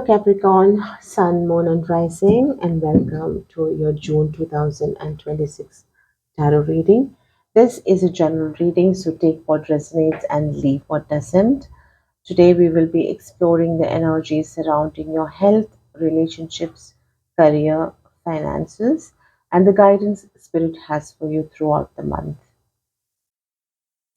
Capricorn, Sun, Moon, and Rising, and welcome to your June 2026 tarot reading. This is a general reading, so take what resonates and leave what doesn't. Today, we will be exploring the energies surrounding your health, relationships, career, finances, and the guidance Spirit has for you throughout the month.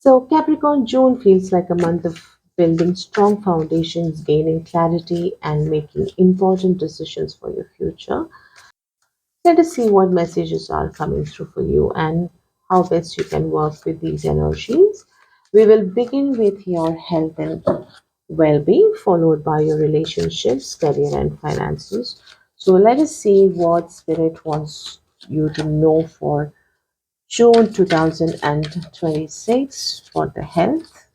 So, Capricorn, June feels like a month of building strong foundations, gaining clarity, and making important decisions for your future. Let us see what messages are coming through for you and how best you can work with these energies. We will begin with your health and well being, followed by your relationships, career, and finances. So, let us see what Spirit wants you to know for June 2026 for the health.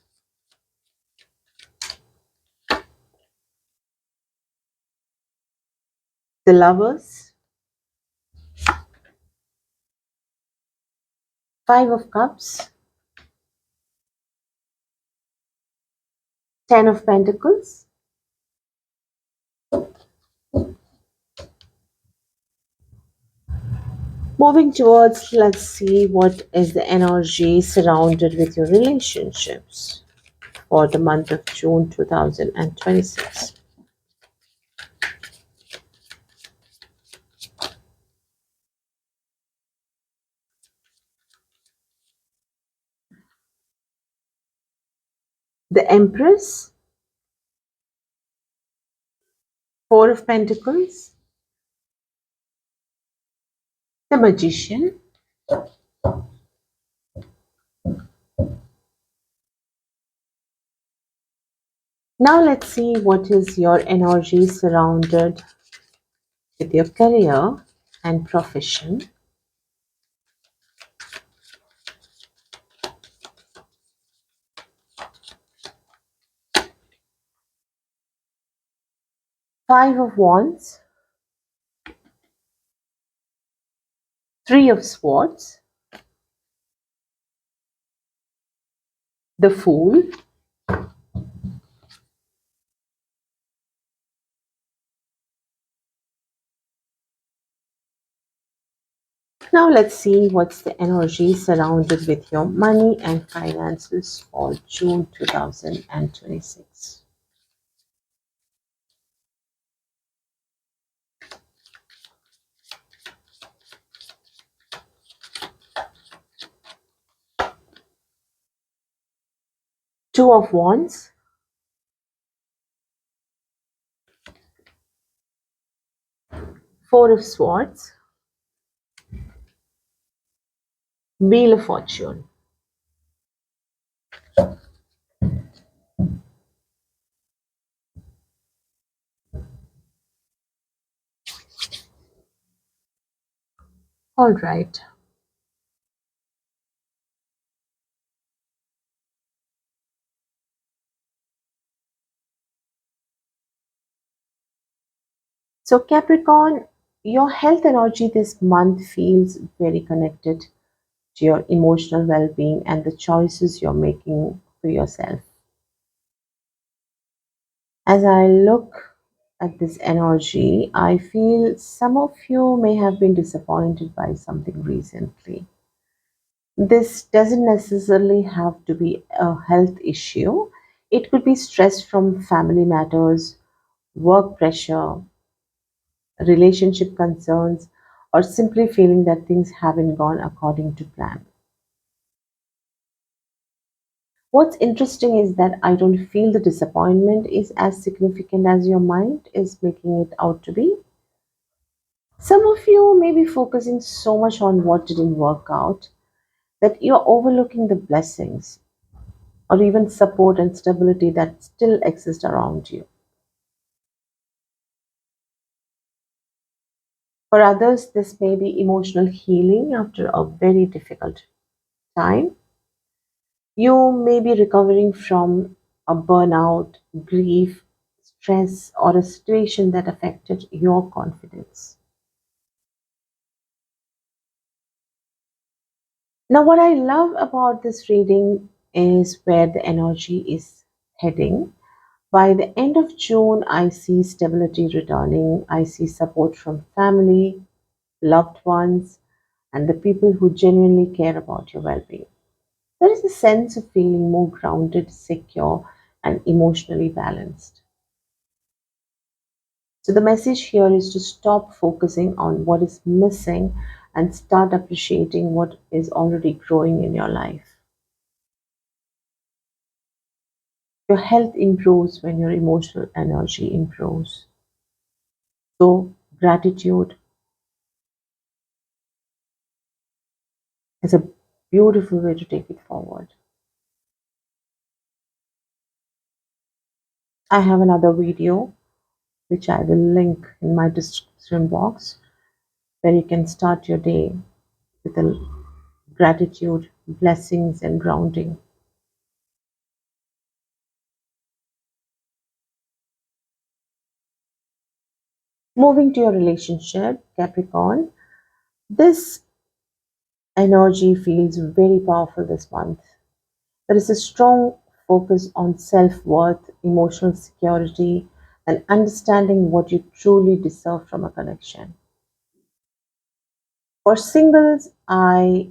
The Lovers, Five of Cups, Ten of Pentacles, moving towards, let's see what is the energy surrounded with your relationships for the month of June 2026. The Empress, Four of Pentacles, the Magician, now let's see what is your energy surrounded with your career and profession. Five of Wands, Three of Swords, the Fool, now let's see what's the energy surrounded with your money and finances for June 2026. Two of Wands, Four of Swords, Wheel of Fortune. All right. So, Capricorn, your health energy this month feels very connected to your emotional well being and the choices you're making for yourself. As I look at this energy, I feel some of you may have been disappointed by something recently. This doesn't necessarily have to be a health issue, it could be stress from family matters, work pressure, relationship concerns, or simply feeling that things haven't gone according to plan. What's interesting is that I don't feel the disappointment is as significant as your mind is making it out to be. Some of you may be focusing so much on what didn't work out that you're overlooking the blessings or even support and stability that still exist around you. For others, this may be emotional healing after a very difficult time. You may be recovering from a burnout, grief, stress, or a situation that affected your confidence. Now, what I love about this reading is where the energy is heading. By the end of June, I see stability returning. I see support from family, loved ones, and the people who genuinely care about your well being. There is a sense of feeling more grounded, secure, and emotionally balanced. So, the message here is to stop focusing on what is missing and start appreciating what is already growing in your life. Your health improves when your emotional energy improves. So, gratitude is a beautiful way to take it forward. I have another video which I will link in my description box where you can start your day with a gratitude, blessings, and grounding. Moving to your relationship, Capricorn, this energy feels very powerful this month. There is a strong focus on self worth, emotional security, and understanding what you truly deserve from a connection. For singles, I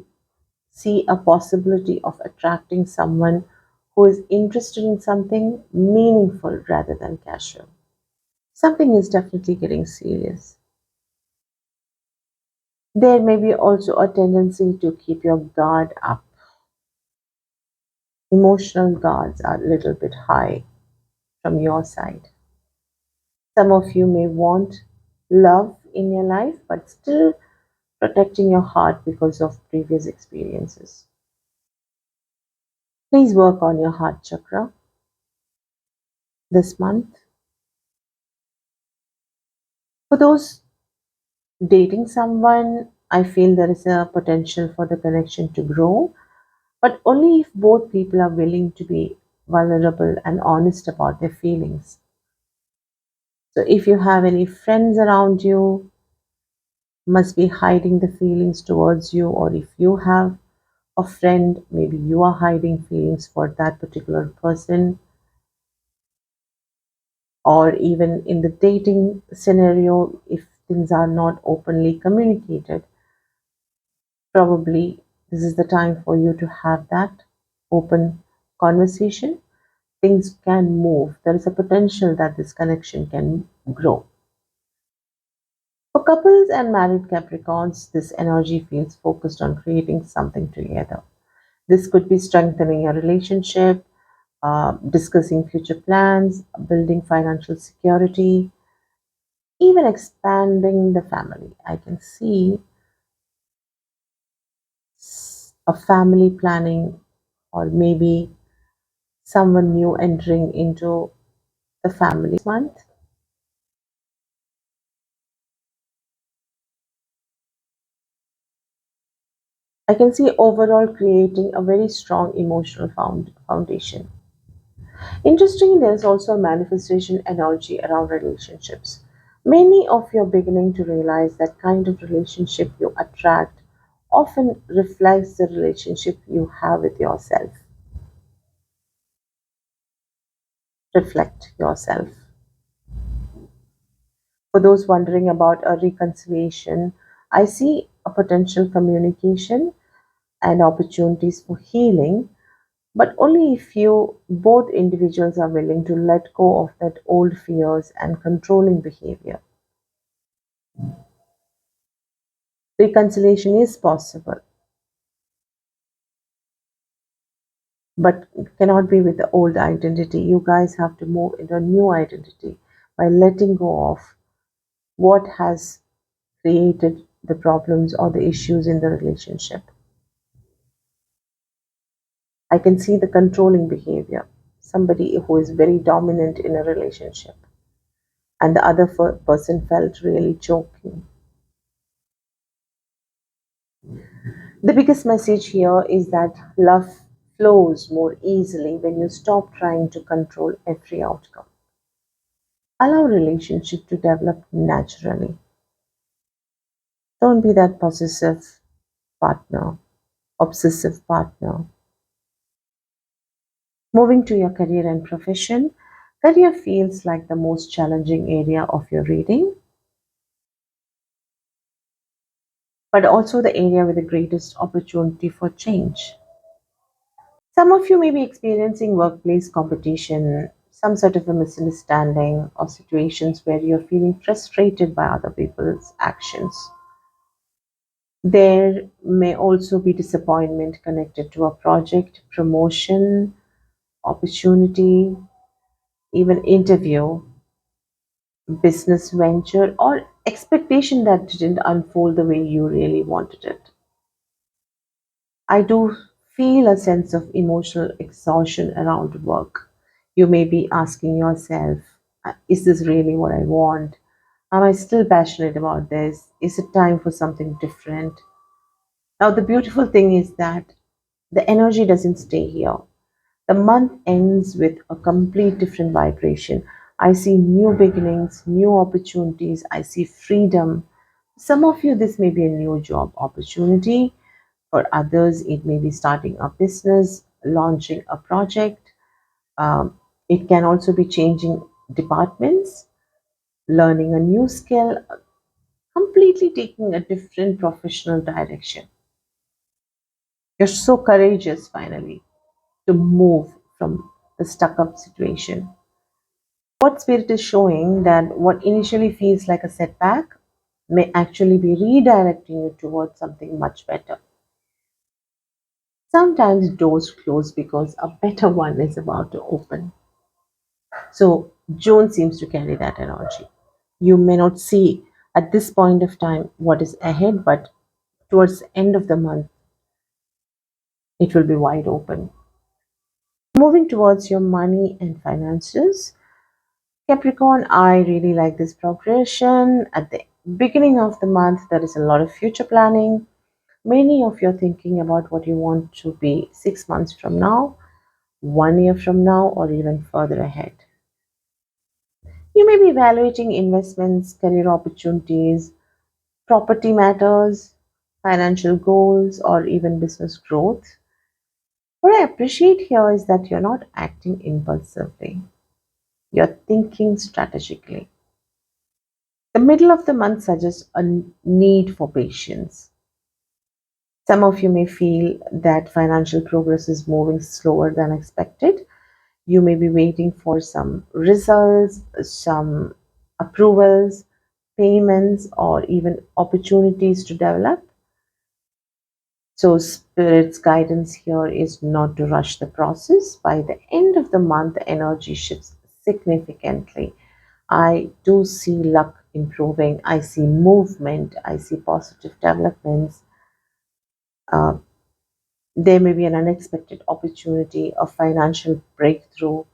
see a possibility of attracting someone who is interested in something meaningful rather than casual. Something is definitely getting serious. There may be also a tendency to keep your guard up. Emotional guards are a little bit high from your side. Some of you may want love in your life, but still protecting your heart because of previous experiences. Please work on your heart chakra this month. For those dating someone, I feel there is a potential for the connection to grow, but only if both people are willing to be vulnerable and honest about their feelings. So if you have any friends around you must be hiding the feelings towards you, or if you have a friend, maybe you are hiding feelings for that particular person, or even in the dating scenario, if things are not openly communicated, probably this is the time for you to have that open conversation. Things can move. There is a potential that this connection can grow. For couples and married Capricorns, this energy feels focused on creating something together. This could be strengthening your relationship, discussing future plans, building financial security, even expanding the family. I can see a family planning, or maybe someone new entering into the family month. I can see overall creating a very strong emotional foundation. Interestingly, there's also a manifestation energy around relationships. Many of you are beginning to realize that kind of relationship you attract often reflects the relationship you have with yourself. Reflect yourself. For those wondering about a reconciliation, I see a potential communication and opportunities for healing, but only if you both individuals are willing to let go of that old fears and controlling behavior. Reconciliation is possible, but it cannot be with the old identity. You guys have to move into a new identity by letting go of what has created the problems or the issues in the relationship. I can see the controlling behavior, somebody who is very dominant in a relationship, and the other person felt really choking. The biggest message here is that love flows more easily when you stop trying to control every outcome. Allow relationship to develop naturally. Don't be that possessive partner, obsessive partner. Moving to your career and profession, Career feels like the most challenging area of your reading, but also the area with the greatest opportunity for change. Some of you may be experiencing workplace competition, some sort of a misunderstanding, or situations where you're feeling frustrated by other people's actions. There may also be disappointment connected to a project, promotion, opportunity, even interview, business venture, or expectation that didn't unfold the way you really wanted it. I do feel a sense of emotional exhaustion around work. You may be asking yourself, is this really what I want? Am I still passionate about this? Is it time for something different? Now, the beautiful thing is that the energy doesn't stay here. The month ends with a complete different vibration. I see new beginnings, new opportunities, I see freedom. Some of you, this may be a new job opportunity. For others, it may be starting a business, launching a project. Um, it can also be changing departments, learning a new skill, completely taking a different professional direction. You're so courageous finally to move from the stuck up situation. What spirit is showing that what initially feels like a setback may actually be redirecting you towards something much better. Sometimes doors close because a better one is about to open. So June seems to carry that energy. You may not see at this point of time what is ahead, but towards the end of the month, it will be wide open. Moving towards your money and finances, Capricorn, I really like this progression. At the beginning of the month, there is a lot of future planning. Many of you are thinking about what you want to be 6 months from now, 1 year from now, or even further ahead. You may be evaluating investments, career opportunities, property matters, financial goals, or even business growth. What I appreciate here is that you're not acting impulsively, you're thinking strategically. The middle of the month suggests a need for patience. Some of you may feel that financial progress is moving slower than expected. You may be waiting for some results, some approvals, payments, or even opportunities to develop. So, Spirit's guidance here is not to rush the process. By the end of the month, the energy shifts significantly. I do see luck improving. I see movement. I see positive developments. Uh, there may be an unexpected opportunity, a financial breakthrough,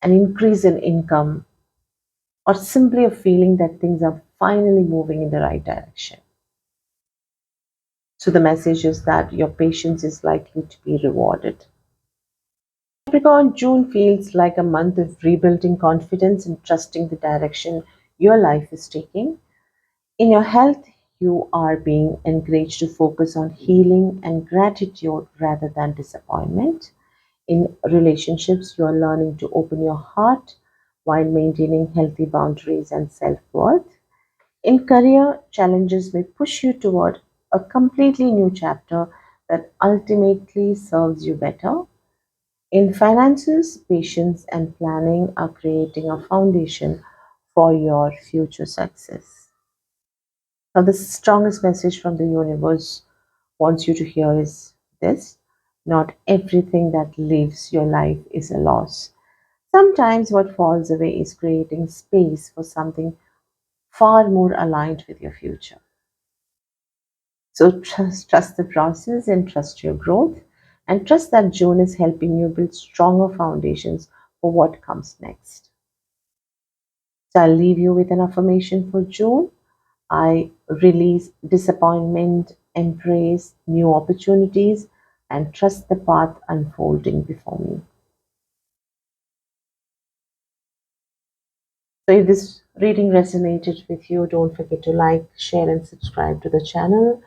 an increase in income, or simply a feeling that things are finally moving in the right direction. So, the message is that your patience is likely to be rewarded. Capricorn, June feels like a month of rebuilding confidence and trusting the direction your life is taking. In your health, you are being encouraged to focus on healing and gratitude rather than disappointment. In relationships, you are learning to open your heart while maintaining healthy boundaries and self worth. In career, challenges may push you toward a completely new chapter that ultimately serves you better. In finances, patience and planning are creating a foundation for your future success. Now, the strongest message from the universe wants you to hear is this: not everything that leaves your life is a loss. Sometimes what falls away is creating space for something far more aligned with your future. So trust the process and trust your growth and trust that June is helping you build stronger foundations for what comes next. So I'll leave you with an affirmation for June. I release disappointment, embrace new opportunities, and trust the path unfolding before me. So, if this reading resonated with you, don't forget to like, share, and subscribe to the channel.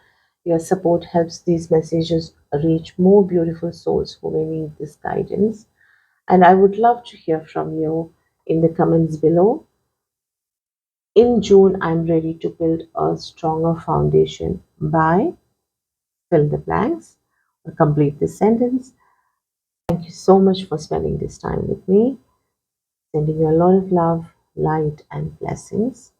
Your support helps these messages reach more beautiful souls who may need this guidance. And I would love to hear from you. in the comments below. In June, I'm ready to build a stronger foundation by fill the blanks or complete this sentence. Thank you so much for spending this time with me. Sending you a lot of love, light, and blessings.